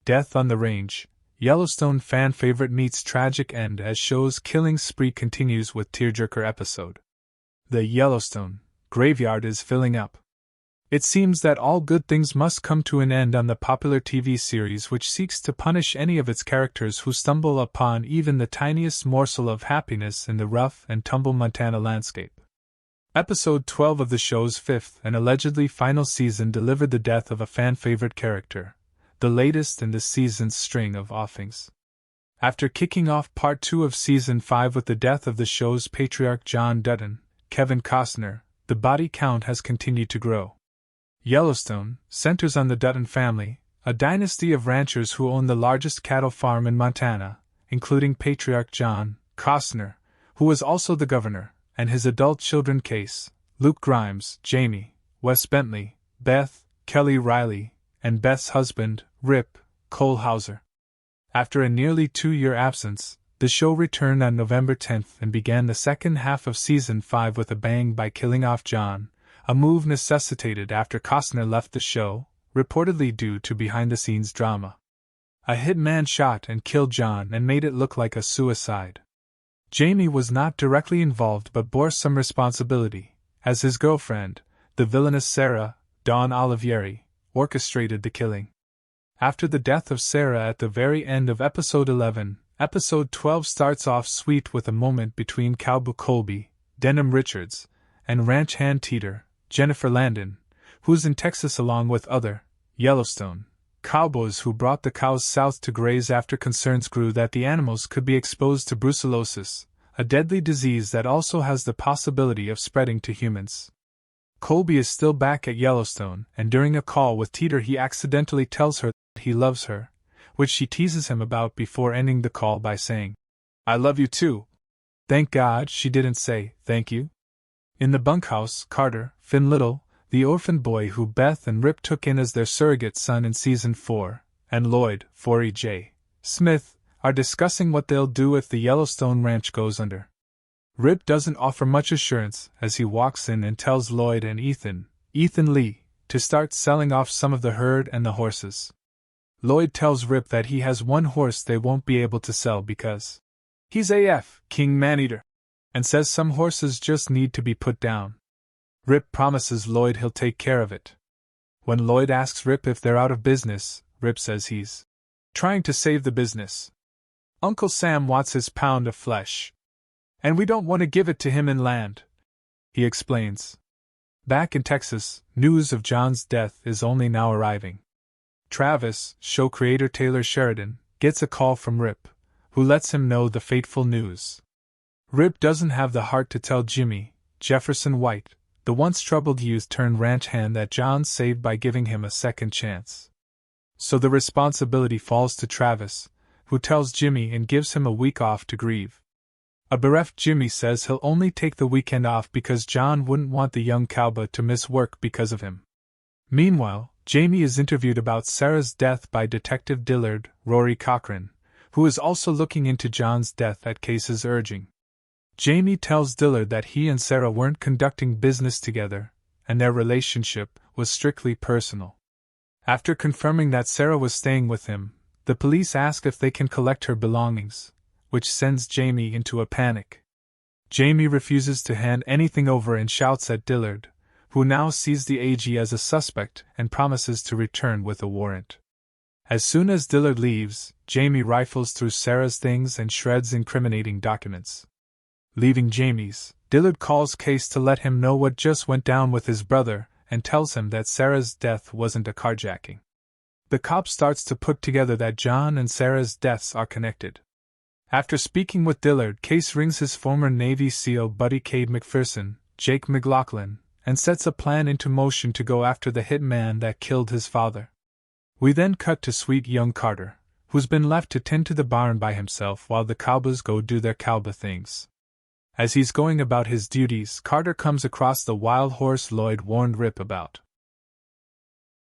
Death on the Range, Yellowstone fan favorite meets tragic end as show's killing spree continues with tearjerker episode. The Yellowstone graveyard is filling up. It seems that all good things must come to an end on the popular TV series, which seeks to punish any of its characters who stumble upon even the tiniest morsel of happiness in the rough and tumble Montana landscape. Episode 12 of the show's fifth and allegedly final season delivered the death of a fan-favorite character, the latest in this season's string of offings. After kicking off part 2 of season 5 with the death of the show's patriarch John Dutton, Kevin Costner, the body count has continued to grow. Yellowstone centers on the Dutton family, a dynasty of ranchers who own the largest cattle farm in Montana, including patriarch John Costner, who was also the governor, and his adult children Kayce, Luke Grimes, Jamie, Wes Bentley, Beth, Kelly Reilly, and Beth's husband, Rip, Cole Hauser. After a nearly 2-year absence, the show returned on November 10th and began the second half of season 5 with a bang by killing off John, a move necessitated after Costner left the show, reportedly due to behind-the-scenes drama. A hitman shot and killed John and made it look like a suicide. Jamie was not directly involved but bore some responsibility, as his girlfriend, the villainous Sarah, Dawn Olivieri, orchestrated the killing. After the death of Sarah at the very end of episode 11, episode 12 starts off sweet with a moment between Cowboy Colby, Denham Richards, and ranch hand Teeter, Jennifer Landon, who's in Texas along with other Yellowstone cowboys who brought the cows south to graze after concerns grew that the animals could be exposed to brucellosis, a deadly disease that also has the possibility of spreading to humans. Colby is still back at Yellowstone, and during a call with Teeter he accidentally tells her that he loves her, which she teases him about before ending the call by saying, "I love you too." Thank God she didn't say, "thank you." In the bunkhouse, Carter, Finn Little, the orphan boy who Beth and Rip took in as their surrogate son in season 4, and Lloyd, Forey J. Smith, are discussing what they'll do if the Yellowstone ranch goes under. Rip doesn't offer much assurance as he walks in and tells Lloyd and Ethan Lee, to start selling off some of the herd and the horses. Lloyd tells Rip that he has one horse they won't be able to sell because he's AF, King Maneater, and says some horses just need to be put down. Rip promises Lloyd he'll take care of it. When Lloyd asks Rip if they're out of business, Rip says he's trying to save the business. Uncle Sam wants his pound of flesh, and we don't want to give it to him in land, he explains. Back in Texas, news of John's death is only now arriving. Travis, show creator Taylor Sheridan, gets a call from Rip, who lets him know the fateful news. Rip doesn't have the heart to tell Jimmy, Jefferson White, the once troubled youth turned ranch hand, that John saved by giving him a second chance. So the responsibility falls to Travis, who tells Jimmy and gives him a week off to grieve. A bereft Jimmy says he'll only take the weekend off because John wouldn't want the young cowboy to miss work because of him. Meanwhile, Jamie is interviewed about Sarah's death by Detective Dillard, Rory Cochran, who is also looking into John's death at Kayce's urging. Jamie tells Dillard that he and Sarah weren't conducting business together, and their relationship was strictly personal. After confirming that Sarah was staying with him, the police ask if they can collect her belongings, which sends Jamie into a panic. Jamie refuses to hand anything over and shouts at Dillard, who now sees the AG as a suspect and promises to return with a warrant. As soon as Dillard leaves, Jamie rifles through Sarah's things and shreds incriminating documents. Leaving Jamie's, Dillard calls Kayce to let him know what just went down with his brother and tells him that Sarah's death wasn't a carjacking. The cop starts to put together that John and Sarah's deaths are connected. After speaking with Dillard, Kayce rings his former Navy SEAL buddy Cade McPherson, Jake McLaughlin, and sets a plan into motion to go after the hitman that killed his father. We then cut to sweet young Carter, who's been left to tend to the barn by himself while the cowboys go do their cowboy things. As he's going about his duties, Carter comes across the wild horse Lloyd warned Rip about.